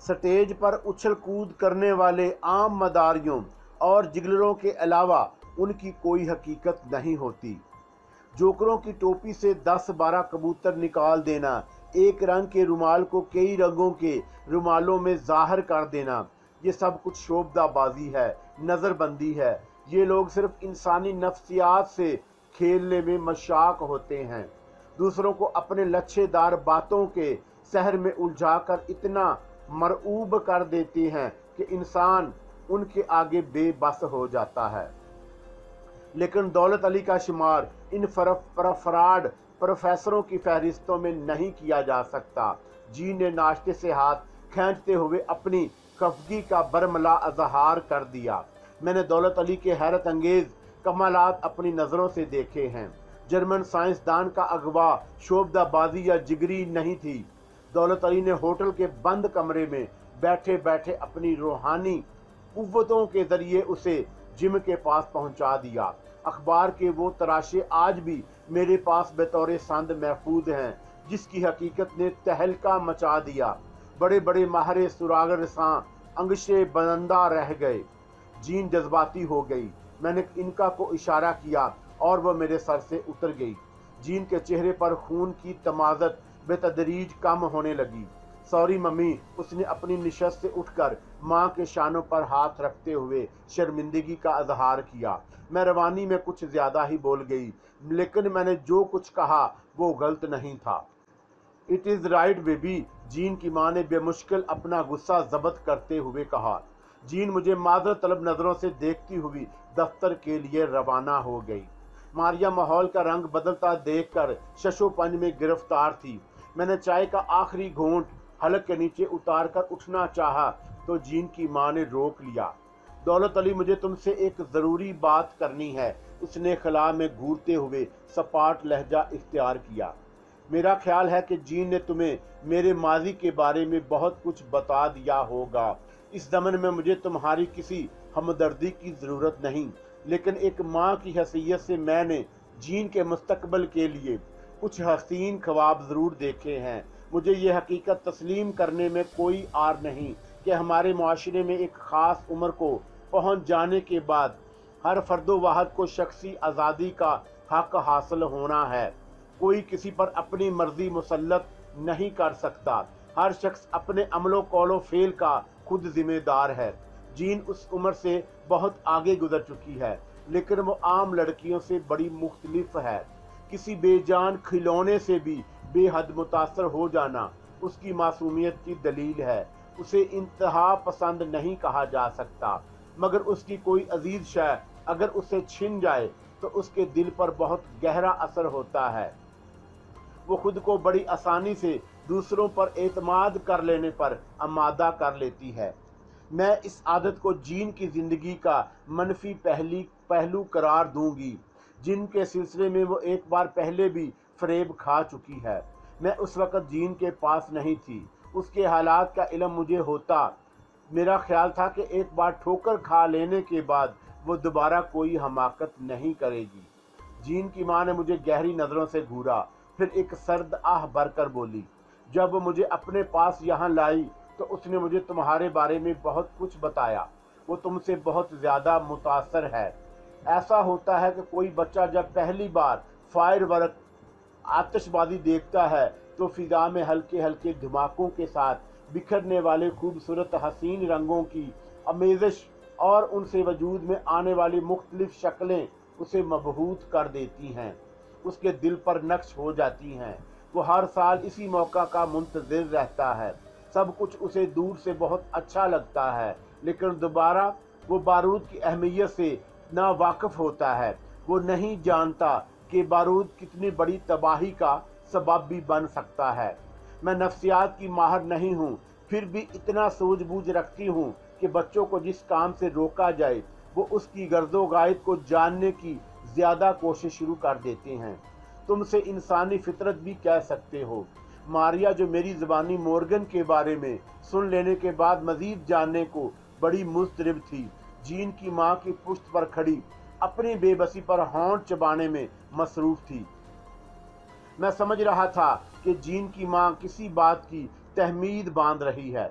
Stage पर उछल कूद करने वाले आम मदारियों और जिगलरों के अलावा उनकी कोई हकीकत नहीं होती। जोकरों की टोपी से 10-12 कबूतर निकाल देना, एक रंग के रुमाल को कई रंगों के रुमालों में ज़ाहिर कर देना, ये सब कुछ शोबदाबाजी है, नज़रबंदी है। ये लोग सिर्फ इंसानी नफ्सियात से खेलने में मशाक होते हैं। दूसरों को अपने लच्छेदार बातों के सहर में उलझाकर इतना मरऊब कर देते हैं कि इंसान उनके आगे बेबस हो जाता है। लेकिन दौलत अली का शुमार इन फराड प्रोफेसरों की फहरिस्तों में नहीं किया जा सकता। जी ने नाश्ते से हाथ खींचते हुए अपनी खफगी का बरमला इजहार कर दिया। मैंने दौलत अली के हैरत अंगेज कमालात अपनी नज़रों से देखे हैं। जर्मन साइंसदान का अगवा शोबदाबाजी या जिगरी नहीं थी। दौलत अली ने होटल के बंद कमरे में बैठे बैठे अपनी रूहानी कुव्वतों के जरिए उसे जिम के पास पहुंचा दिया। अखबार के वो तराशे आज भी मेरे पास बतौर संद महफूज हैं, जिसकी हकीकत ने तहलका मचा दिया। बड़े बड़े माहरे सुराग रसां अंगशे बंदा रह गए। जीन जज्बाती हो गई। मैंने इनका को इशारा किया और वह मेरे सर से उतर गई। जीन के चेहरे पर खून की तमाज़त बेतदरीज कम होने लगी। सॉरी मम्मी, उसने अपनी निशस्त से उठकर माँ के शानों पर हाथ रखते हुए शर्मिंदगी का इजहार किया। मैं रवानी में कुछ ज़्यादा ही बोल गई, लेकिन मैंने जो कुछ कहा वो गलत नहीं था। It is right baby, gene की माँ ने बेमुश्किल अपना गुस्सा ज़ब्त करते हुए कहा। जीन मुझे माजरत तलब नज़रों से देखती हुई दफ्तर के लिए रवाना हो गई। मारिया माहौल का रंग बदलता देखकर शशोपंज में गिरफ्तार थी। मैंने चाय का आखिरी घूंट हलक के नीचे उतार कर उठना चाहा तो जीन की माँ ने रोक लिया। दौलत अली, मुझे तुमसे एक ज़रूरी बात करनी है, उसने खला में घूरते हुए सपाट लहजा इख्तियार किया। मेरा ख्याल है कि जीन ने तुम्हें मेरे माजी के बारे में बहुत कुछ बता दिया होगा। इस ज़माने में मुझे तुम्हारी किसी हमदर्दी की ज़रूरत नहीं, लेकिन एक माँ की हैसियत से मैंने जीन के मुस्तकबल के लिए कुछ हसीन ख्वाब ज़रूर देखे हैं। मुझे ये हकीकत तस्लीम करने में कोई आर नहीं कि हमारे मुआशरे में एक ख़ास उम्र को पहुँच जाने के बाद हर फर्दो वाहद को शख्सी आज़ादी का हक हासिल होना है। कोई किसी पर अपनी मर्जी मुसल्लत नहीं कर सकता। हर शख्स अपने अमलो कौलो फेल का खुद जिम्मेदार है। जीन उस उम्र से बहुत आगे गुजर चुकी है, लेकिन वो आम लड़कियों से बड़ी मुख्तलिफ है। किसी बेजान खिलौने से भी बेहद मुतासर हो जाना उसकी मासूमियत की दलील है। उसे इंतहा पसंद नहीं कहा जा सकता, मगर उसकी कोई अजीज शय अगर उसे छिन जाए तो उसके दिल पर बहुत गहरा असर होता है। वो खुद को बड़ी आसानी से दूसरों पर एतमाद कर लेने पर आमादा कर लेती है। मैं इस आदत को जीन की ज़िंदगी का मनफी पहलू करार दूंगी, जिनके सिलसिले में वो एक बार पहले भी फरेब खा चुकी है। मैं उस वक़्त जीन के पास नहीं थी, उसके हालात का इल्म मुझे होता। मेरा ख्याल था कि एक बार ठोकर खा लेने के बाद वो दोबारा कोई हमाकत नहीं करेगी। जीन की माँ ने मुझे गहरी नज़रों से घूरा, फिर एक सर्द आह भरकर बोली, जब वो मुझे अपने पास यहाँ लाई तो उसने मुझे तुम्हारे बारे में बहुत कुछ बताया। वो तुमसे बहुत ज़्यादा मुतासर है। ऐसा होता है कि कोई बच्चा जब पहली बार फायर वर्क आतिशबाजी देखता है तो फिजा में हल्के हल्के धमाकों के साथ बिखरने वाले खूबसूरत हसीन रंगों की अमेज़िश और उनसे वजूद में आने वाली मुख्तलिफ शक्लें उसे मबहूत कर देती हैं, उसके दिल पर नक्श हो जाती हैं। वो हर साल इसी मौका का मुंतज़िर रहता है। सब कुछ उसे दूर से बहुत अच्छा लगता है, लेकिन दोबारा वो बारूद की अहमियत से ना वाकिफ़ होता है। वो नहीं जानता कि बारूद कितनी बड़ी तबाही का सबब भी बन सकता है। मैं नफ्सियात की माहिर नहीं हूँ, फिर भी इतना सूझबूझ रखती हूँ कि बच्चों को जिस काम से रोका जाए वो उसकी गर्दो गायत को जानने की ज़्यादा कोशिश शुरू कर देते हैं। तुमसे इंसानी फितरत भी कह सकते हो। मारिया, जो मेरी ज़बानी मॉर्गन के बारे में सुन लेने के बाद मज़ीद जानने को बड़ी मुस्तरब थी, जीन की माँ की पुश्त पर खड़ी अपनी बेबसी पर होंठ चबाने में मसरूफ़ थी। मैं समझ रहा था कि जीन की माँ किसी बात की तहमीद बांध रही है।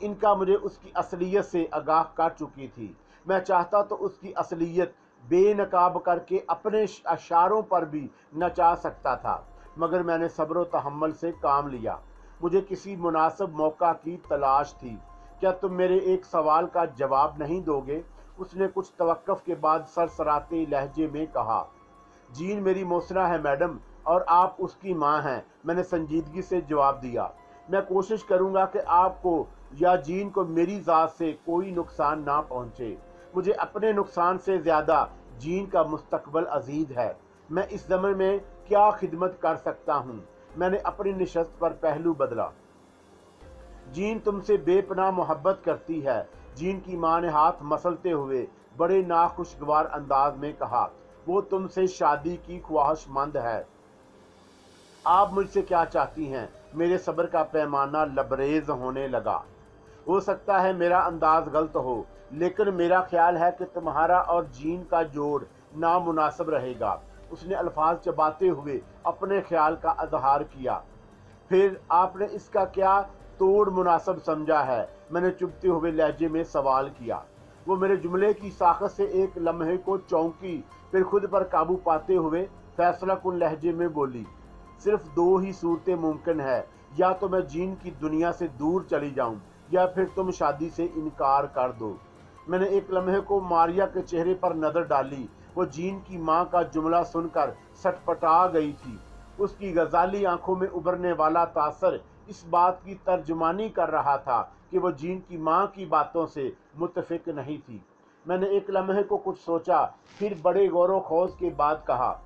इनका मुझे उसकी असलियत से आगाह कर चुकी थी। मैं चाहता तो उसकी असलियत बेनकाब करके अपने अशारों पर भी नचा सकता था, मगर मैंने सब्र व तहम्मुल से काम लिया। मुझे किसी मुनासिब मौका की तलाश थी। क्या तुम मेरे एक सवाल का जवाब नहीं दोगे? उसने कुछ तवक्कुफ के बाद सरसराते लहजे में कहा। जीन मेरी मोहसिना है मैडम, और आप उसकी माँ हैं। मैंने संजीदगी से जवाब दिया। मैं कोशिश करूँगा कि आपको या जीन को मेरी ज़ात से कोई नुकसान ना पहुँचे। मुझे अपने नुकसान से ज़्यादा जीन का मुस्तकबल अजीज है। मैं इस ज़माने में क्या खिदमत कर सकता हूँ? मैंने अपनी निशस्त पर पहलू बदला। जीन तुमसे बेपनाह मोहब्बत करती है। जीन की माँ ने हाथ मसलते हुए बड़े नाखुशगवार अंदाज में कहा। वो तुमसे शादी की ख्वाहिशमंद है। आप मुझसे क्या चाहती हैं? मेरे सब्र का पैमाना लबरेज होने लगा। हो सकता है मेरा अंदाज गलत हो, लेकिन मेरा ख्याल है कि तुम्हारा और जीन का जोड़ नामुनासिब रहेगा। उसने अल्फाज चबाते हुए अपने ख्याल का इजहार किया। फिर आपने इसका क्या तोड़ मुनासिब समझा है? मैंने चुभते हुए लहजे में सवाल किया। वो मेरे जुमले की साखत से एक लम्हे को चौंकी, फिर खुद पर काबू पाते हुए फैसला कुन लहजे में बोली। सिर्फ दो ही सूरतें मुमकिन है, या तो मैं जीन की दुनिया से दूर चली जाऊं, या फिर तुम शादी से इनकार कर दो। मैंने एक लम्हे को मारिया के चेहरे पर नजर डाली। वो जीन की माँ का जुमला सुनकर सटपटा गई थी। उसकी गजाली आंखों में उभरने वाला तासर इस बात की तर्जुमानी कर रहा था कि वो जीन की माँ की बातों से मुत्तफिक नहीं थी। मैंने एक लम्हे को कुछ सोचा, फिर बड़े गौर खौज के बाद कहा,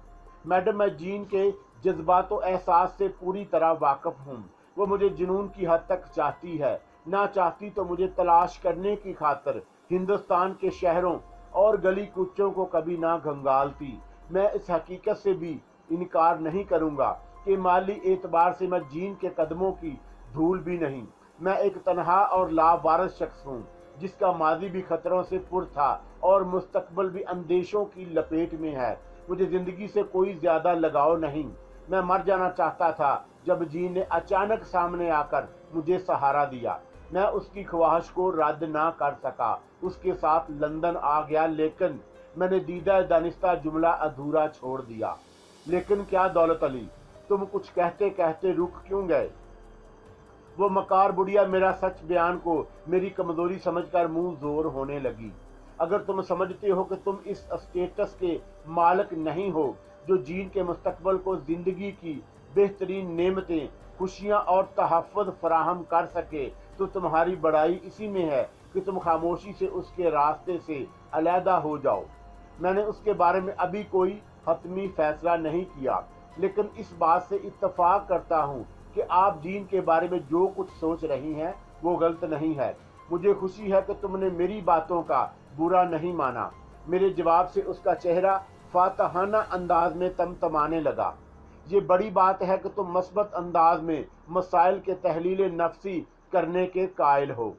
मैडम मैं जीन के जज्बात व एहसास से पूरी तरह वाकिफ हूँ। वो मुझे जुनून की हद तक चाहती है। ना चाहती तो मुझे तलाश करने की खातिर हिंदुस्तान के शहरों और गली कूचों को कभी ना घंगालती। मैं इस हकीकत से भी इनकार नहीं करूँगा कि माली एतबार से मैं जीन के कदमों की धूल भी नहीं। मैं एक तनहा और लावारिस शख्स हूँ, जिसका माजी भी खतरों से पुर था और मुस्तकबल भी अंदेशों की लपेट में है। मुझे ज़िंदगी से कोई ज़्यादा लगाव नहीं। मैं मर जाना चाहता था जब जीन ने अचानक सामने आकर मुझे सहारा दिया। मैं उसकी ख्वाहिश को रद्द ना कर सका। उसके साथ लंदन आ गया, लेकिन मैंने दीदा दानिस्ता जुमला अधूरा छोड़ दिया। लेकिन क्या दौलत अली, तुम कुछ कहते कहते रुक क्यों गए? वो मकार बुढ़िया मेरा सच बयान को मेरी कमजोरी समझकर मुंह जोर होने लगी। अगर तुम समझते हो कि तुम इस स्टेटस के मालिक नहीं हो जो जीन के मुस्तकबल को जिंदगी की बेहतरीन नेमतें, खुशियाँ और तहफ़्फ़ुज़ फराहम कर सके, तो तुम्हारी बड़ाई इसी में है कि तुम खामोशी से उसके रास्ते से अलहदा हो जाओ। मैंने उसके बारे में अभी कोई हतमी फैसला नहीं किया, लेकिन इस बात से इत्तफाक करता हूँ कि आप जीन के बारे में जो कुछ सोच रही हैं वो गलत नहीं है। मुझे खुशी है कि तुमने मेरी बातों का बुरा नहीं माना। मेरे जवाब से उसका चेहरा फातहाना अंदाज में तमतमाने लगा। ये बड़ी बात है कि तुम मस्बत अंदाज में मसाइल के तहलील नफसी करने के कायल हो।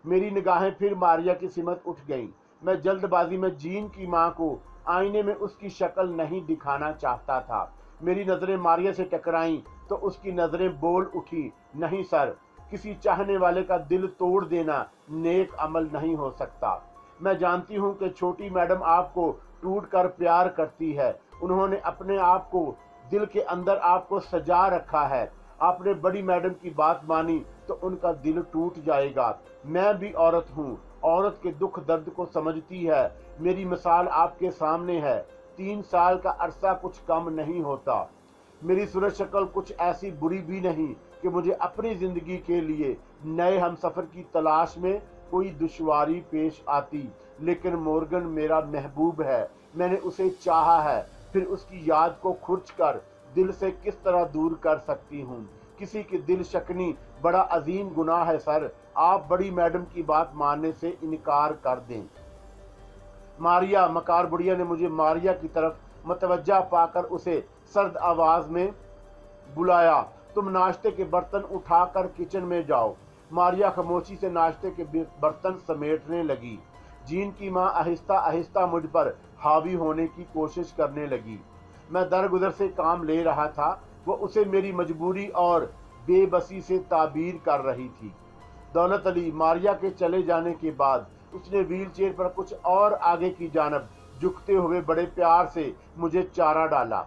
मेरी निगाहें फिर मारिया की सिमत उठ गईं। मैं जल्दबाजी में जीन की माँ को आईने में उसकी शक्ल नहीं दिखाना चाहता था। मेरी नज़रें मारिया से टकराईं तो उसकी नज़रें बोल उठी, नहीं सर, किसी चाहने वाले का दिल तोड़ देना नेक अमल नहीं हो सकता। मैं जानती हूँ कि छोटी मैडम आपको टूट कर प्यार करती है। उन्होंने अपने आप को दिल के अंदर आपको सजा रखा है। आपने बड़ी मैडम की बात मानी तो उनका दिल टूट जाएगा। मैं भी औरत हूँ, औरत के दुख दर्द को समझती है। मेरी मिसाल आपके सामने है। 3 साल का अरसा कुछ कम नहीं होता। मेरी सूरत शक्ल कुछ ऐसी बुरी भी नहीं कि मुझे अपनी ज़िंदगी के लिए नए हमसफ़र की तलाश में कोई दुश्वारी पेश आती। लेकिन मॉर्गन मेरा महबूब है। मैंने उसे चाहा है, फिर उसकी याद को खुर्च कर दिल से किस तरह दूर कर सकती हूँ? किसी की दिल शकनी बड़ा अजीम गुनाह है सर। आप बड़ी मैडम की बात मानने से इनकार कर दें। मारिया, मकार बुढ़िया ने मुझे मारिया की तरफ मतवज्जा पाकर उसे सर्द आवाज में बुलाया। तुम नाश्ते के बर्तन उठाकर किचन में जाओ। मारिया खामोशी से नाश्ते के बर्तन समेटने लगी। जीन की माँ आहिस्ता आहिस्ता मुझ पर हावी होने की कोशिश करने लगी। मैं दरगुजर से काम ले रहा था। वो उसे मेरी मजबूरी और बेबसी से ताबीर कर रही थी। दौलत अली मारिया के चले जाने के बाद उसने व्हील चेयर पर कुछ और आगे की जानब झुकते हुए बड़े प्यार से मुझे चारा डाला।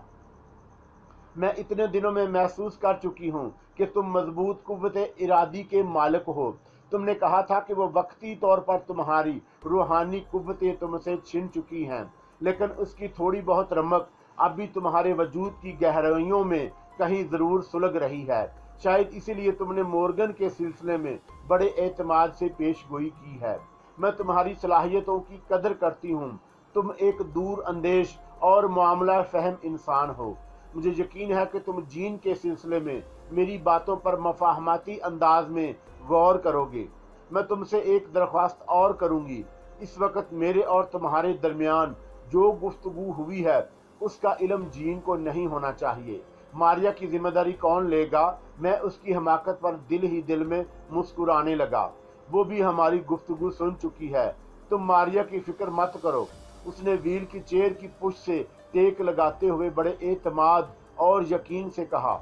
मैं इतने दिनों में महसूस कर चुकी हूँ कि तुम मजबूत कुव्वत इरादी के मालिक हो। तुमने कहा था कि वो वक्ती तौर पर तुम्हारी रूहानी कुव्वतें तुमसे छिन चुकी हैं, लेकिन उसकी थोड़ी बहुत रमक अब भी तुम्हारे वजूद की गहराइयों में कहीं ज़रूर सुलग रही है। शायद इसीलिए तुमने मोर्गन के सिलसिले में बड़े एतमाद से पेशगोई की है। मैं तुम्हारी सलाहियतों की कदर करती हूँ। तुम एक दूर अंदेश और मामला फहम इंसान हो। मुझे यकीन है कि तुम जीन के सिलसिले में मेरी बातों पर मफाहमाती अंदाज में गौर करोगे। मैं तुमसे एक दरख्वास्त और करूँगी। इस वक्त मेरे और तुम्हारे दरमियान जो गुफ्तगू हुई है उसका इल्म जीन को नहीं होना चाहिए। मारिया की जिम्मेदारी कौन लेगा? मैं उसकी हमाकत पर दिल ही दिल में मुस्कुराने लगा। वो भी हमारी गुफ्तगू सुन चुकी है। तुम मारिया की फिक्र मत करो। उसने व्हील की चेयर की पुश से टेक लगाते हुए बड़े एतमाद और यकीन से कहा।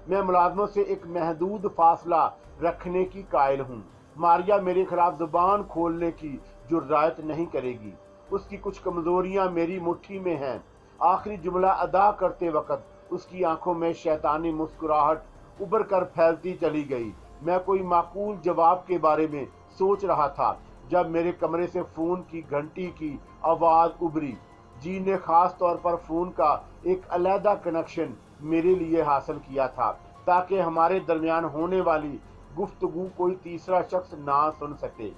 मैं मुलाजमों से एक महदूद फासला रखने की कायल हूँ। मारिया मेरे खिलाफ जुबान खोलने की जुर्रात नहीं करेगी। उसकी कुछ कमजोरियां मेरी मुट्ठी में हैं। आखिरी जुमला अदा करते वक्त उसकी आंखों में शैतानी मुस्कुराहट उभर कर फैलती चली गई। मैं कोई माकूल जवाब के बारे में सोच रहा था जब मेरे कमरे से फोन की घंटी की आवाज उभरी। जी ने खास तौर पर फोन का एक अलहदा कनेक्शन मेरे लिए हासिल किया था ताकि हमारे दरमियान होने वाली गुफ्तगू कोई तीसरा शख्स ना सुन सके।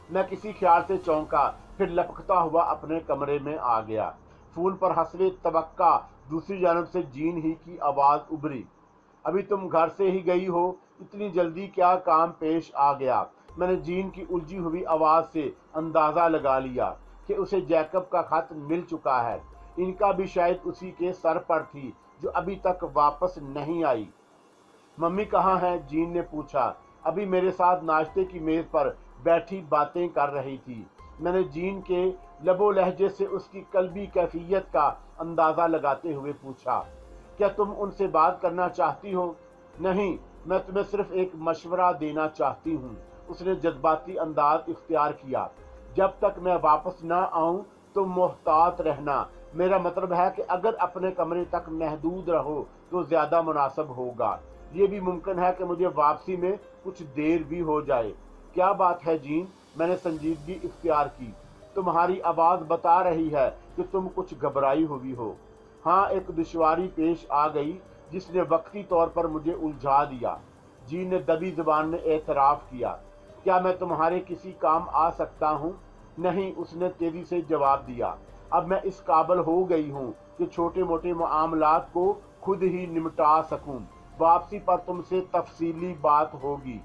मैं किसी ख्याल से चौंका, फिर लपकता हुआ अपने कमरे में आ गया। फोन पर हसबे तवक्का दूसरी जानब से जीन ही की आवाज उभरी। अभी तुम घर से ही गई हो? इतनी जल्दी क्या काम पेश आ गया? मैंने जीन की उलझी हुई आवाज से अंदाजा लगा लिया कि उसे जैकब का खत मिल चुका है। इनका भी शायद उसी के सर पर थी जो अभी तक वापस नहीं आई। मम्मी कहाँ है? जीन ने पूछा। अभी मेरे साथ नाश्ते की मेज पर बैठी बातें कर रही थी। मैंने जीन के लबो लहजे से उसकी कल्बी कैफियत का अंदाजा लगाते हुए पूछा, क्या तुम उनसे बात करना चाहती हो? नहीं, मैं तुम्हें सिर्फ एक मशवरा देना चाहती हूँ। उसने जज्बाती अंदाज इख्तियार किया। जब तक मैं वापस ना आऊं तो मोहतात रहना। मेरा मतलब है कि अगर अपने कमरे तक महदूद रहो तो ज्यादा मुनासिब होगा। ये भी मुमकिन है कि मुझे वापसी में कुछ देर भी हो जाए। क्या बात है जीन? मैंने संजीदगी इख्तियार की। तुम्हारी आवाज बता रही है कि तुम कुछ घबराई हुई हो। हाँ, एक दुश्वारी पेश आ गई जिसने वक्ती तौर पर मुझे उलझा दिया। जीन ने दबी जुबान में एतराफ किया। क्या मैं तुम्हारे किसी काम आ सकता हूँ? नहीं, उसने तेजी से जवाब दिया। अब मैं इस काबिल हो गई हूँ कि छोटे मोटे मामलात को खुद ही निपटा सकूं। वापसी पर तुमसे तफसीली बात होगी।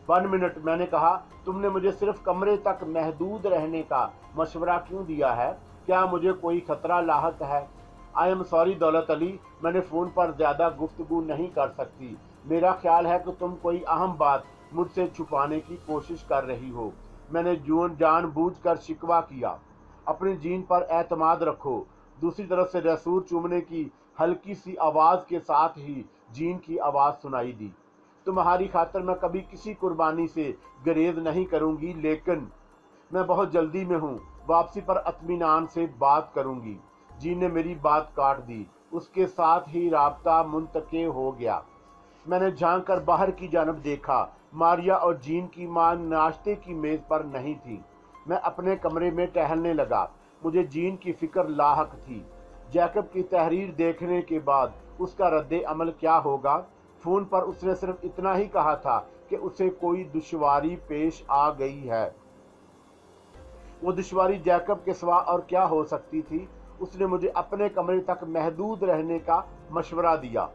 1 मिनट, मैंने कहा। तुमने मुझे सिर्फ कमरे तक महदूद रहने का मशवरा क्यों दिया है? क्या मुझे कोई खतरा लाहक है? आई एम सॉरी दौलत अली, मैंने फ़ोन पर ज़्यादा गुफ्तगू नहीं कर सकती। मेरा ख्याल है कि तुम कोई अहम बात मुझसे छुपाने की कोशिश कर रही हो। मैंने जानबूझकर शिकवा किया। अपनी जीन पर एतमाद रखो। दूसरी तरफ से रसूल चूमने की हल्की सी आवाज़ के साथ ही जीन की आवाज़ सुनाई दी। तुम्हारी खातिर मैं कभी किसी कुर्बानी से गरेज नहीं करूंगी, लेकिन मैं बहुत जल्दी में हूँ। वापसी पर इत्मीनान से बात करूंगी। जीन ने मेरी बात काट दी। उसके साथ ही राब्ता मुंतके हो गया। मैंने झांक कर बाहर की जानब देखा। मारिया और जीन की मां नाश्ते की मेज पर नहीं थी। मैं अपने कमरे में टहलने लगा। मुझे जीन की फिक्र लाहक थी। जैकब की तहरीर देखने के बाद उसका रद्दे अमल क्या होगा? फोन पर उसने सिर्फ इतना ही कहा था कि उसे कोई दुश्वारी पेश आ गई है। वो दुश्वारी जैकब के सिवा और क्या हो सकती थी? उसने मुझे अपने कमरे तक महदूद रहने का मशवरा दिया,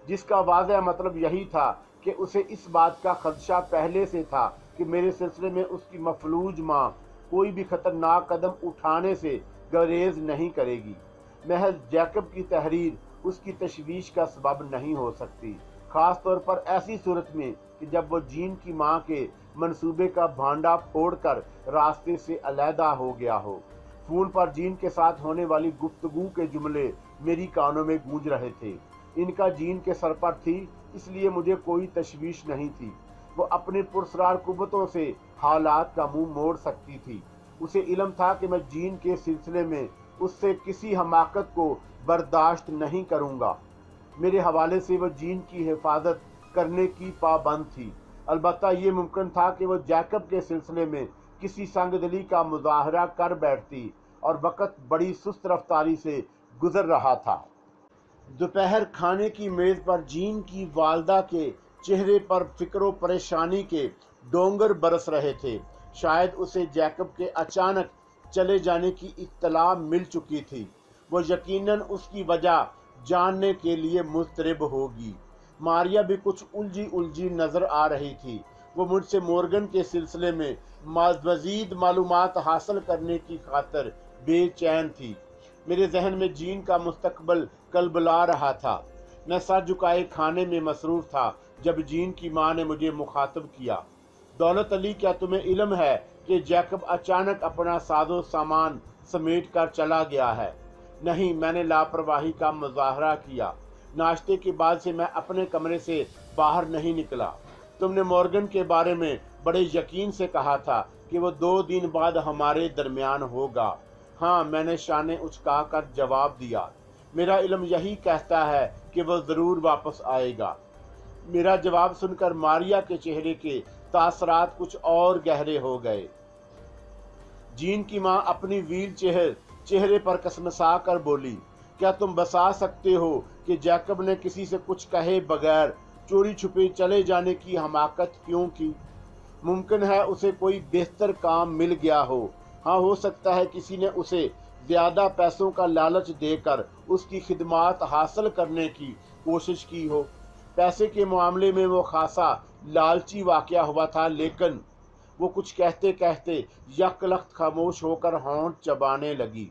जिसका वाज़ह मतलब यही था कि उसे इस बात का खदशा पहले से था कि मेरे सिलसिले में उसकी मफलूज माँ कोई भी खतरनाक कदम उठाने से गरेज नहीं करेगी। महज जैकब की तहरीर उसकी तशवीश का सबब नहीं हो सकती, खास तौर पर ऐसी सूरत में कि जब वो जीन की माँ के मंसूबे का भांडा फोड़कर रास्ते से अलहदा हो गया हो। फोन पर जीन के साथ होने वाली गुफ्तगू के जुमले मेरी कानों में गूंज रहे थे। इनका जीन के सर पर थी اس لیے مجھے کوئی تشویش نہیں تھی۔ وہ اپنے پرسرار قوتوں سے حالات کا منہ موڑ سکتی تھی۔ اسے علم تھا کہ میں جین کے سلسلے میں اس سے کسی حماقت کو برداشت نہیں کروں گا۔ میرے حوالے سے وہ جین کی حفاظت کرنے کی پابند تھی۔ البتہ یہ ممکن تھا کہ وہ جیکب کے سلسلے میں کسی سنگ دلی کا مظاہرہ کر بیٹھتی، اور وقت بڑی سست رفتاری سے گزر رہا تھا۔ دوپہر کھانے کی میز پر جین کی والدہ کے چہرے پر فکر و پریشانی کے ڈونگر برس رہے تھے۔ شاید اسے جیکب کے اچانک چلے جانے کی اطلاع مل چکی تھی۔ وہ یقیناً اس کی وجہ جاننے کے لیے مضطرب ہوگی۔ ماریا بھی کچھ الجھی نظر آ رہی تھی۔ وہ مجھ سے مورگن کے سلسلے میں مزید معلومات حاصل کرنے کی خاطر بے چین تھی۔ میرے ذہن میں جین کا مستقبل کلبلا رہا تھا۔ میں سر جھکائے کھانے میں مصروف تھا جب جین کی ماں نے مجھے مخاطب کیا۔ دولت علی، کیا تمہیں علم ہے کہ جیکب اچانک اپنا ساز و سامان سمیٹ کر چلا گیا ہے؟ نہیں، میں نے لاپرواہی کا مظاہرہ کیا۔ ناشتے کے بعد سے میں اپنے کمرے سے باہر نہیں نکلا۔ تم نے مورگن کے بارے میں بڑے یقین سے کہا تھا کہ وہ 2 دن بعد ہمارے درمیان ہوگا۔ ہاں، میں نے شانے اچکا کر جواب دیا۔ میرا علم یہی کہتا ہے کہ وہ ضرور واپس آئے گا۔ میرا جواب سن کر ماریا کے چہرے کے تاثرات کچھ اور گہرے ہو گئے۔ جین کی ماں اپنی ویل چہرے پر کسمسا کر بولی، کیا تم بتا سکتے ہو کہ جیکب نے کسی سے کچھ کہے بغیر چوری چھپے چلے جانے کی حماقت کیوں کی؟ ممکن ہے اسے کوئی بہتر کام مل گیا ہو۔ ہاں، ہو سکتا ہے کسی نے اسے زیادہ پیسوں کا لالچ دے کر اس کی خدمات حاصل کرنے کی کوشش کی ہو۔ پیسے کے معاملے میں وہ خاصا لالچی واقعہ ہوا تھا، لیکن وہ کچھ کہتے کہتے یک لخت خاموش ہو کر ہونٹ چبانے لگی۔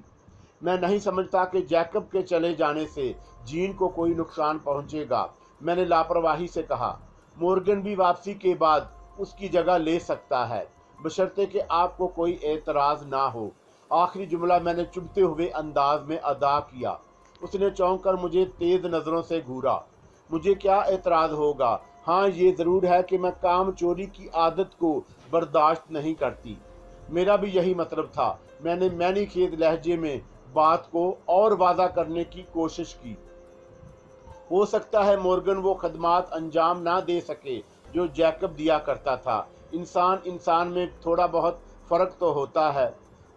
میں نہیں سمجھتا کہ جیکب کے چلے جانے سے جین کو کوئی نقصان پہنچے گا، میں نے لاپرواہی سے کہا۔ مورگن بھی واپسی کے بعد اس کی جگہ لے سکتا ہے، بشرطے کہ آپ کو کوئی اعتراض نہ ہو۔ آخری جملہ میں نے چبھتے ہوئے انداز میں ادا کیا۔ اس نے چونک کر مجھے تیز نظروں سے گھورا۔ مجھے کیا اعتراض ہوگا؟ ہاں، یہ ضرور ہے کہ میں کام چوری کی عادت کو برداشت نہیں کرتی۔ میرا بھی یہی مطلب تھا۔ میں نے معنی خیز لہجے میں بات کو اور واضح کرنے کی کوشش کی۔ ہو سکتا ہے مورگن وہ خدمات انجام نہ دے سکے جو جیکب دیا کرتا تھا۔ انسان میں تھوڑا بہت فرق تو ہوتا ہے۔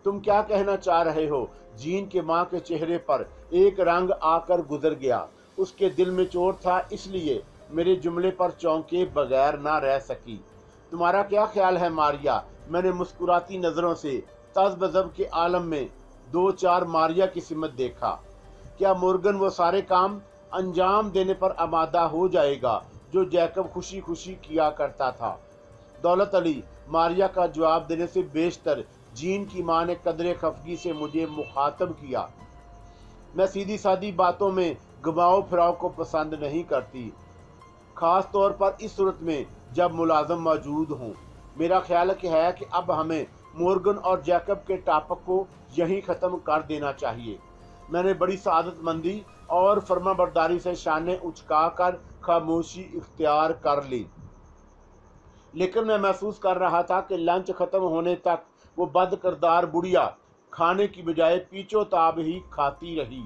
تم کیا کہنا چاہ رہے ہو؟ جین کے ماں کے چہرے پر ایک رنگ آ کر گزر گیا۔ اس کے دل میں چوٹ تھا، اس لیے میرے جملے پر چونکے بغیر نہ رہ سکی۔ تمہارا کیا خیال ہے ماریا؟ میں نے مسکراتی نظروں سے تذ بذب کے عالم میں 2-4 ماریا کی سمت دیکھا۔ کیا مورگن وہ سارے کام انجام دینے پر آمادہ ہو جائے گا جو جیکب خوشی خوشی کیا کرتا تھا؟ دولت علی، ماریا کا جواب دینے سے بیشتر جین کی ماں نے قدرے خفگی سے مجھے مخاطب کیا۔ میں سیدھی سادی باتوں میں گھماؤ پھراؤ کو پسند نہیں کرتی، خاص طور پر اس صورت میں جب ملازم موجود ہوں۔ میرا خیال ہے کہ اب ہمیں مورگن اور جیکب کے ٹاپک کو یہیں ختم کر دینا چاہیے۔ میں نے بڑی سعادت مندی اور فرما برداری سے شانے اچکا کر خاموشی اختیار کر لی، لیکن میں محسوس کر رہا تھا کہ لنچ ختم ہونے تک وہ بد کردار بڑھیا کھانے کی بجائے پیچو تاب ہی کھاتی رہی۔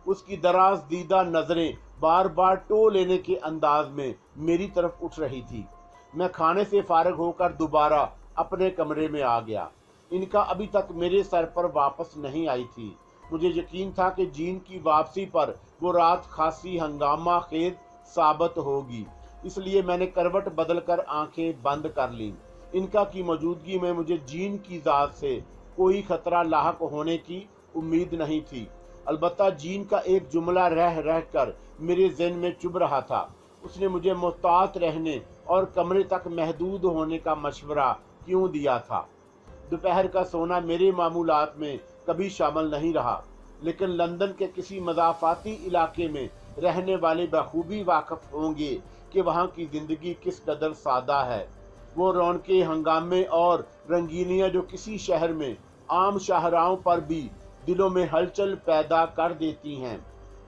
اس کی دراز دیدہ نظریں بار بار ٹو لینے کے انداز میں میری طرف اٹھ رہی تھی۔ میں کھانے سے فارغ ہو کر دوبارہ اپنے کمرے میں آ گیا۔ ان کا ابھی تک میرے سر پر واپس نہیں آئی تھی۔ مجھے یقین تھا کہ جین کی واپسی پر وہ رات خاصی ہنگامہ خیز ثابت ہوگی، اس لیے میں نے کروٹ بدل کر آنکھیں بند کر لیں۔ ان کا کی موجودگی میں مجھے جین کی ذات سے کوئی خطرہ لاحق ہونے کی امید نہیں تھی۔ البتہ جین کا ایک جملہ رہ کر میرے ذہن میں چبھ رہا تھا۔ اس نے مجھے محتاط رہنے اور کمرے تک محدود ہونے کا مشورہ کیوں دیا تھا؟ دوپہر کا سونا میرے معمولات میں کبھی شامل نہیں رہا، لیکن لندن کے کسی مضافاتی علاقے میں رہنے والے بخوبی واقف ہوں گے کہ وہاں کی زندگی کس قدر سادہ ہے۔ وہ رونقیں، ہنگامے اور رنگینیاں جو کسی شہر میں عام شاہراہوں پر بھی دلوں میں ہلچل پیدا کر دیتی ہیں،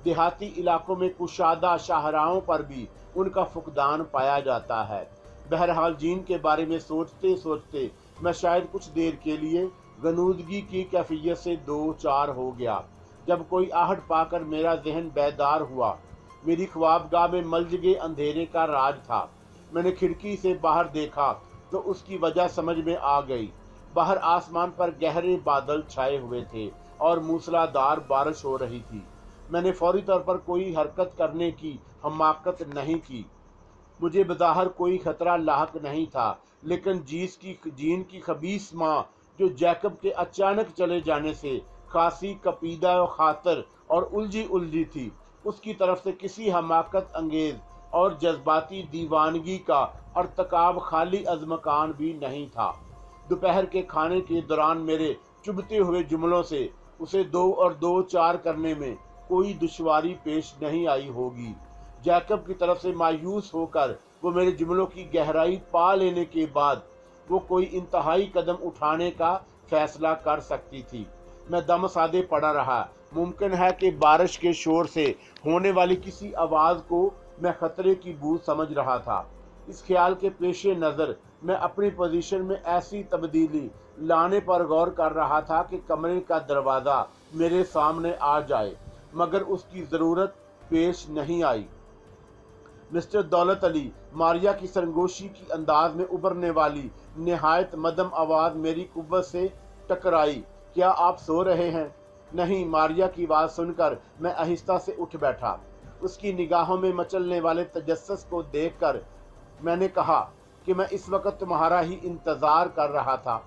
देहाती इलाकों में कुशादा शाहराहों पर भी उनका फुकदान पाया जाता है। बहरहाल जीन के बारे में सोचते सोचते मैं शायद कुछ देर के लिए गनूदगी की कैफियत से दो चार हो गया, जब कोई आहट पाकर मेरा जहन बेदार हुआ। मेरी ख्वाबगाह में मलजगे अंधेरे का राज था। मैंने खिड़की से बाहर देखा तो उसकी वजह समझ में आ गई। बाहर आसमान पर गहरे बादल छाए हुए थे और मूसलाधार बारिश हो रही थी। मैंने फौरी तौर पर कोई हरकत करने की हमाकत नहीं की। मुझे बज़ाहिर कोई खतरा लाहक नहीं था, लेकिन जीन की खबीस माँ, जो जैकब के अचानक चले जाने से खासी कपीदा खातर और उलझी थी, उसकी तरफ से किसी हमाकत अंगेज और जज्बाती दीवानगी का अर्तकाब खाली अज़मकान भी नहीं था। दोपहर के खाने के दौरान मेरे चुभते हुए जुमलों से उसे 2 और 2 4 करने में कोई दुश्वारी पेश नहीं आई होगी। जैकब की तरफ से मायूस होकर वो मेरे जुमलों की गहराई पा लेने के बाद वो कोई इंतहाई कदम उठाने का फैसला कर सकती थी। मैं दम साधे पड़ा रहा। मुमकिन है कि बारिश के शोर से होने वाली किसी आवाज़ को मैं खतरे की बू समझ रहा था। इस ख्याल के पेशे नज़र मैं अपनी पोजीशन में ऐसी तब्दीली लाने पर गौर कर रहा था कि कमरे का दरवाज़ा मेरे सामने आ जाए, मगर उसकी ज़रूरत पेश नहीं आई। मिस्टर दौलत अली, मारिया की सरगोशी की अंदाज में उभरने वाली निहायत मदम आवाज़ मेरी कुव्वत से टकराई। क्या आप सो रहे हैं? नहीं, मारिया की आवाज़ सुनकर मैं आहिस्ता से उठ बैठा। उसकी निगाहों में मचलने वाले तजस्सुस को देखकर मैंने कहा कि मैं इस वक्त तुम्हारा ही इंतज़ार कर रहा था।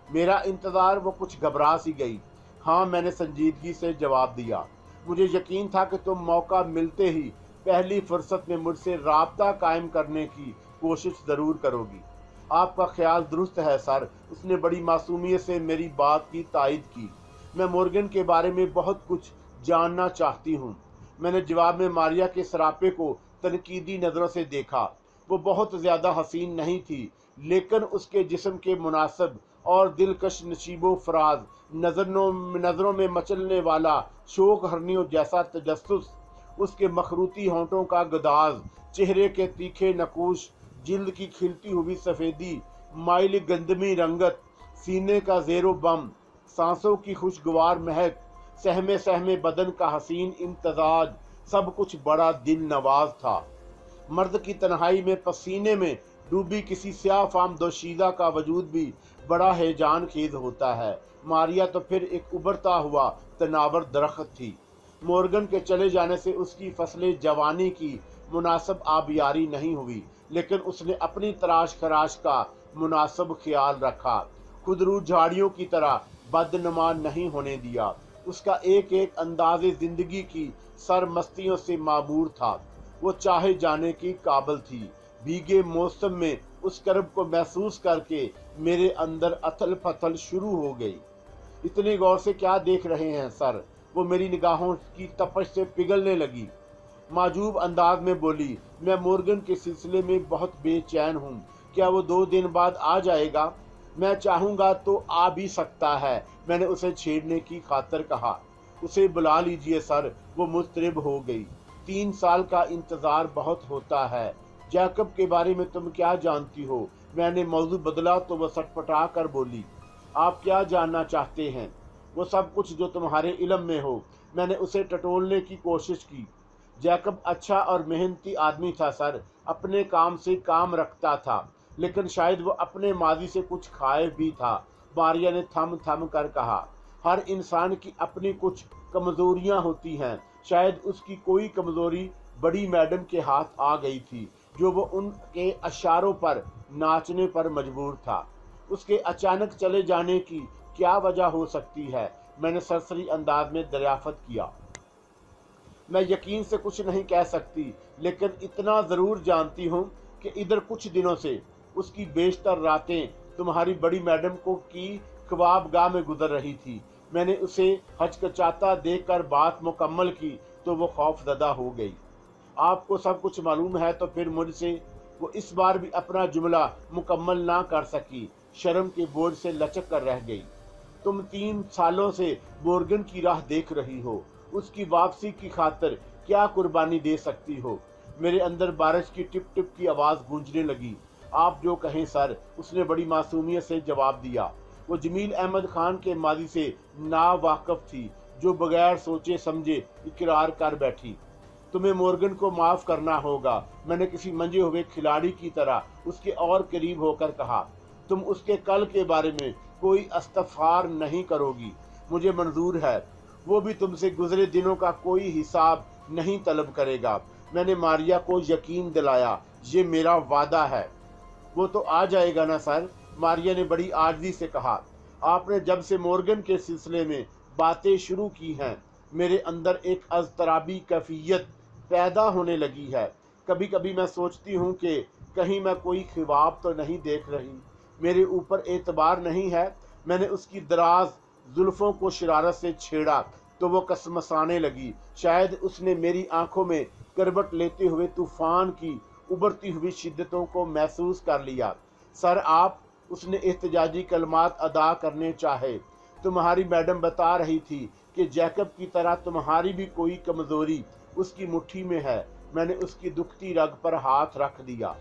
मेरा इंतज़ार? वो कुछ घबरा सी गई। हाँ, मैंने संजीदगी से जवाब दिया। मुझे यकीन था कि तुम मौका मिलते ही पहली फुर्सत में मुझसे राब्ता कायम करने की कोशिश ज़रूर करोगी। आपका ख्याल दुरुस्त है सर। उसने बड़ी मासूमियत से मेरी बात की तायद की। मैं मॉर्गन के बारे में बहुत कुछ जानना चाहती हूँ। मैंने जवाब में मारिया के सरापे को तनकीदी नज़रों से देखा। वो बहुत ज़्यादा हसीन नहीं थी, लेकिन उसके जिस्म के मुनासिब और दिलकश नशीबो फराज नज़रों में मचलने वाला शोक हरनियों जैसा तजस्सुस, उसके मखरूती होंठों का गदाज, चेहरे के तीखे नकूश, जिल्द की खिलती हुई सफ़ेदी, माइल गंदमी रंगत, सीने का ज़ेरो बम, सांसों की खुशगवार महक, सहमे सहमे बदन का हसीन इम्तजाज, सब कुछ बड़ा दिल नवाज था। मर्द की तन्हाई में पसीने में डूबी किसी स्याह फाम दोशीदा का वजूद भी बड़ा हैजान खेज होता है। मारिया तो फिर एक उभरता हुआ तनावर दरख्त थी। मॉर्गन के चले जाने से उसकी फसले जवानी की मुनासिब आबियारी नहीं हुई, लेकिन उसने अपनी तराश खराश का मुनासिब ख्याल रखा। खुदरू झाड़ियों की तरह बदनुमा नहीं होने दिया। उसका एक एक अंदाज़े ज़िंदगी की सरमस्तियों से मामूर था। वो चाहे जाने की काबिल थी। भीगे मौसम में उस करब को महसूस करके मेरे अंदर अथल पथल शुरू हो गई। इतने गौर से क्या देख रहे हैं सर? वो मेरी निगाहों की तपश से पिघलने लगी। माजूब अंदाज में बोली, मैं मॉर्गन के सिलसिले में बहुत बेचैन हूँ। क्या वो 2 दिन बाद आ जाएगा? मैं चाहूँगा तो आ भी सकता है। मैंने उसे छेड़ने की खातिर कहा। उसे बुला लीजिए सर। वो मुस्तरब हो गई। 3 साल का इंतज़ार बहुत होता है। जैकब के बारे में तुम क्या जानती हो? मैंने मौजू बदला तो वह सटपटा कर बोली, आप क्या जानना चाहते हैं? वो सब कुछ जो तुम्हारे इल्म में हो। मैंने उसे टटोलने की कोशिश की। जैकब अच्छा और मेहनती आदमी था सर। अपने काम से काम रखता था, लेकिन शायद वो अपने माजी से कुछ खाए भी था। मारिया ने थम थम कर कहा, हर इंसान की अपनी कुछ कमज़ोरियाँ होती हैं। शायद उसकी कोई कमज़ोरी बड़ी मैडम के हाथ आ गई थी, जो वो उनके अशारों पर नाचने पर मजबूर था। उसके अचानक चले जाने की क्या वजह हो सकती है? मैंने सरसरी अंदाज में दरियाफ्त किया। मैं यकीन से कुछ नहीं कह सकती, लेकिन इतना ज़रूर जानती हूँ कि इधर कुछ दिनों से उसकी बेशतर रातें तुम्हारी बड़ी मैडम को की ख्वाबगाह में गुजर रही थी। मैंने उसे हचकचाता देखकर बात मुकम्मल की तो वो खौफज़दा हो गई। आपको सब कुछ मालूम है तो फिर मुझसे? वो इस बार भी अपना जुमला मुकम्मल ना कर सकी। शर्म के बोझ से लचक कर रह गई। तुम 3 सालों से मॉर्गन की राह देख रही हो। उसकी वापसी की खातिर क्या कुर्बानी दे सकती हो। मेरे अंदर बारिश की टिप टिप की आवाज़ गूंजने लगी। आप जो कहें सर, उसने बड़ी मासूमियत से जवाब दिया। वो जमील अहमद खान के माजी से नावाकिफ थी, जो बगैर सोचे समझे इकरार कर बैठी। तुम्हें मोर्गन को माफ करना होगा, मैंने किसी मंजे हुए खिलाड़ी की तरह उसके और करीब होकर कहा। तुम उसके कल के बारे में कोई इस्तग़फ़ार नहीं करोगी, मुझे मंजूर है। वो भी तुमसे गुजरे दिनों का कोई हिसाब नहीं तलब करेगा। मैंने मारिया को यकीन दिलाया, ये मेरा वादा है। वो तो आ जाएगा ना सर, मारिया ने बड़ी आजिज़ी से कहा। आपने जब से मोर्गन के सिलसिले में बातें शुरू की हैं, मेरे अंदर एक अज़तराबी कैफियत पैदा होने लगी है। कभी कभी मैं सोचती हूँ कि कहीं मैं कोई ख्वाब तो नहीं देख रही। मेरे ऊपर एतबार नहीं है। मैंने उसकी दराज जुल्फ़ों को शरारत से छेड़ा तो वो कसमसाने लगी। शायद उसने मेरी आंखों में करवट लेते हुए तूफ़ान की उभरती हुई शिद्दतों को महसूस कर लिया। सर आप, उसने एहतजाजी कलमात अदा करने चाहे। तुम्हारी मैडम बता रही थी कि जैकब की तरह तुम्हारी भी कोई कमज़ोरी उसकी मुट्ठी में है। मैंने उसकी दुखती रग पर हाथ रख दिया।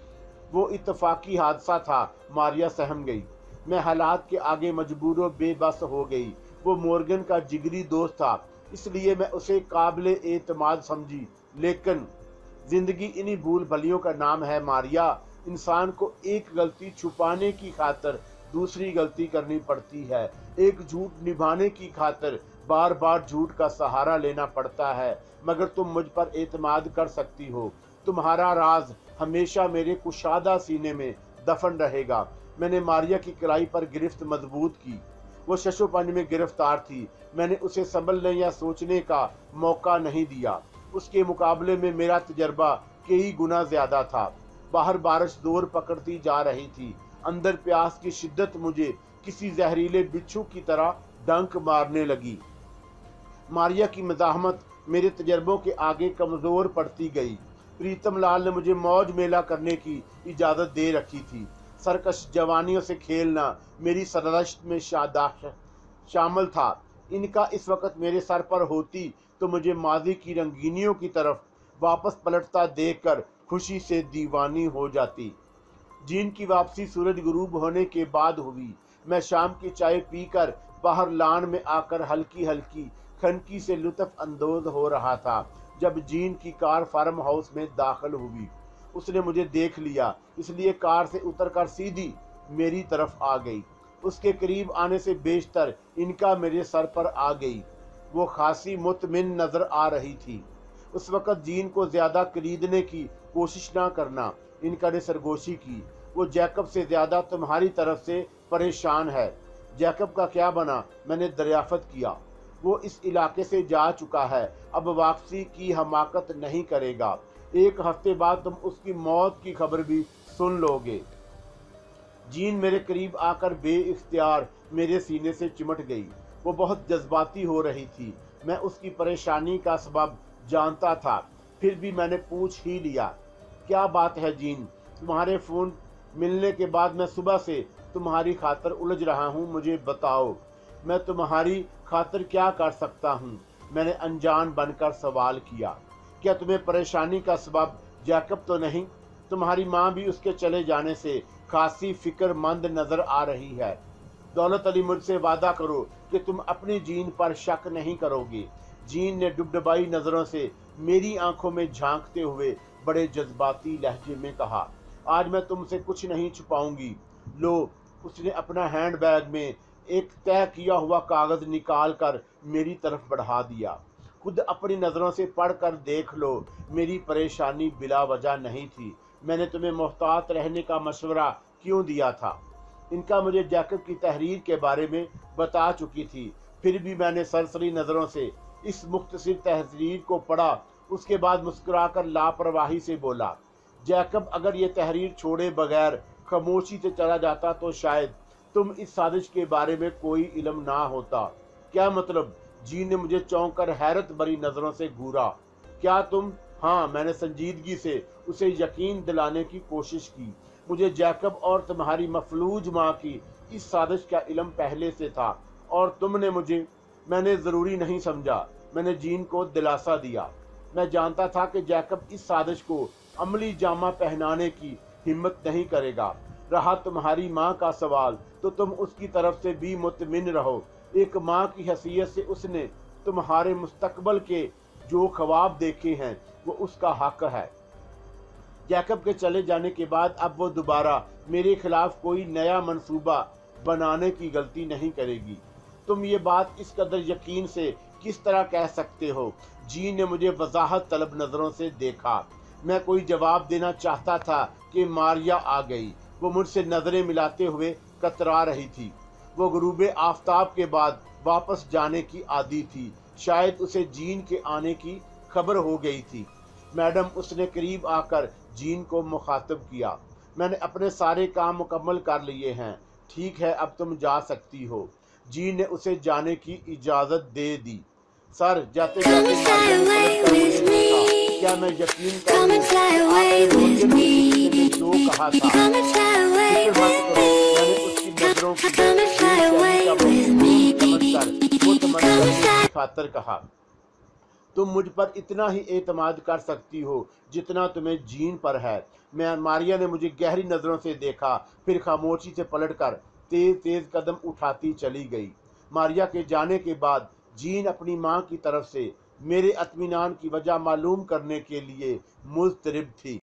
वो इत्तफाकी हादसा था, मारिया सहम गई। मैं हालात के आगे मजबूर बेबस हो गई। वो मोर्गन का जिगरी दोस्त था, इसलिए मैं उसे काबिल एतमाद समझी। लेकिन जिंदगी इन्हीं भूल भलियों का नाम है मारिया। इंसान को एक गलती छुपाने की खातिर दूसरी गलती करनी पड़ती है। एक झूठ निभाने की खातिर बार बार झूठ का सहारा लेना पड़ता है। मगर तुम मुझ पर एतमाद कर सकती हो। तुम्हारा राज हमेशा मेरे कुशादा सीने में दफन रहेगा। मैंने मारिया की कलाई पर गिरफ्त मजबूत की। वो शशोपंज में गिरफ्तार थी। मैंने उसे संभलने या सोचने का मौका नहीं दिया। उसके मुकाबले में मेरा तजर्बा कई गुना ज्यादा था। बाहर बारिश जोर पकड़ती जा रही थी। अंदर प्यास की शिद्दत मुझे किसी जहरीले बिच्छू की तरह डंक मारने लगी। मारिया की मज़ाहमत मेरे तजर्बों के आगे कमज़ोर पड़ती गई। प्रीतम लाल ने मुझे मौज मेला करने की इजाज़त दे रखी थी। सरकश जवानियों से खेलना मेरी सरदश्त में शामिल था। इनका इस वक्त मेरे सर पर होती तो मुझे माजी की रंगीनियों की तरफ वापस पलटता देखकर खुशी से दीवानी हो जाती। जीन की वापसी सूरज गुरूब होने के बाद हुई। मैं शाम की चाय पीकर बाहर लान में आकर हल्की हल्की खनकी से लुत्फ अंदोज हो रहा था जब जीन की कार फार्म हाउस में दाखिल हुई। उसने मुझे देख लिया, इसलिए कार से उतरकर सीधी मेरी तरफ आ गई। उसके करीब आने से बेशतर इनका मेरे सर पर आ गई। वो खासी मुतमिन नजर आ रही थी। उस वक़्त जीन को ज्यादा खरीदने की कोशिश ना करना, इनका ने सरगोशी की। वो जैकब से ज्यादा तुम्हारी तरफ से परेशान है। जैकब का क्या बना? मैंने दरियाफत किया। वो इस इलाके से जा चुका है, अब वापसी की हमाकत नहीं करेगा। एक हफ्ते बाद तुम उसकी मौत की खबर भी सुन लोगे। जीन मेरे करीब आकर बेइख्तियार मेरे सीने से चिमट गई। वो बहुत जज्बाती हो रही थी। मैं उसकी परेशानी का सबब जानता था, फिर भी मैंने पूछ ही लिया, क्या बात है जीन? तुम्हारे फ़ोन मिलने के बाद मैं सुबह से तुम्हारी खातिर उलझ रहा हूँ, मुझे बताओ मैं तुम्हारी खातिर क्या कर सकता हूँ? मैंने अनजान बनकर सवाल किया। क्या तुम्हें परेशानी का सबब जैकब तो नहीं? तुम्हारी माँ भी उसके चले जाने से खासी फिक्रमंद नजर आ रही है। दौलत अली, मुझसे वादा करो कि तुम अपनी जीन पर शक नहीं करोगे। जीन ने डुबडुबाई नजरों से मेरी आंखों में झांकते हुए बड़े जज्बाती लहजे में कहा, आज मैं तुमसे कुछ नहीं छुपाऊंगी। लो, उसने अपना हैंडबैग में एक तय किया हुआ कागज निकाल कर मेरी तरफ बढ़ा दिया। खुद अपनी नज़रों से पढ़कर देख लो, मेरी परेशानी बिला वजह नहीं थी। मैंने तुम्हें मोहतात रहने का मशवरा क्यों दिया था? इनका मुझे जैकब की तहरीर के बारे में बता चुकी थी, फिर भी मैंने सरसरी नज़रों से इस मुख्तसर तहरीर को पढ़ा। उसके बाद मुस्कुराकर लापरवाही से बोला, जैकब अगर ये तहरीर छोड़े बगैर खामोशी से चला जाता तो शायद तुम इस साजिश के बारे में कोई इल्म ना होता। क्या मतलब? जी ने मुझे चौंक कर हैरत भरी नज़रों से घूरा। क्या तुम? हाँ, मैंने संजीदगी से उसे यकीन दिलाने की कोशिश की। मुझे जैकब और तुम्हारी मफलूज माँ की इस साजिश का इल्म पहले से था और तुमने मुझे, मैंने ज़रूरी नहीं समझा। मैंने जीन को दिलासा दिया। मैं जानता था कि जैकब इस साजिश को अमली जामा पहनाने की हिम्मत नहीं करेगा। रहा तुम्हारी माँ का सवाल, तो तुम उसकी तरफ से भी मुतमिन रहो। एक माँ की हैसियत से उसने तुम्हारे मुस्तकबल के जो ख्वाब देखे हैं वो उसका हक है। जैकब के चले जाने के बाद अब वो दोबारा मेरे खिलाफ कोई नया मंसूबा बनाने की गलती नहीं करेगी। तुम ये बात इस कदर यकीन से किस तरह कह सकते हो? जी ने मुझे वजाहत तलब नजरों से देखा। मैं कोई जवाब देना चाहता था कि मारिया आ गई। वो मुझसे नजरें मिलाते हुए कतरा रही थी। वो गुरूबे आफताब के बाद वापस जाने की आदी थी। शायद उसे जीन के आने की खबर हो गई थी। मैडम, उसने करीब आकर जीन को मुखातब किया। मैंने अपने सारे काम मुकम्मल कर लिए हैं। ठीक है, अब तुम जा सकती हो। जीन ने उसे जाने की इजाज़त दे दी। सर, जाते जाते क्या मैं यकीन करूं आपने जो कहा था? फिक्र मत करो, मैंने उसकी नजरों की खातर कहा। तुम मुझ पर इतना ही एतमाद कर सकती हो जितना तुम्हें जीन पर है। मारिया ने मुझे गहरी नजरों से देखा, फिर खामोशी से पलटकर तेज तेज कदम उठाती चली गई। मारिया के जाने के बाद जीन अपनी माँ की तरफ से मेरे इत्मीनान की वजह मालूम करने के लिए मुज़तरब थी।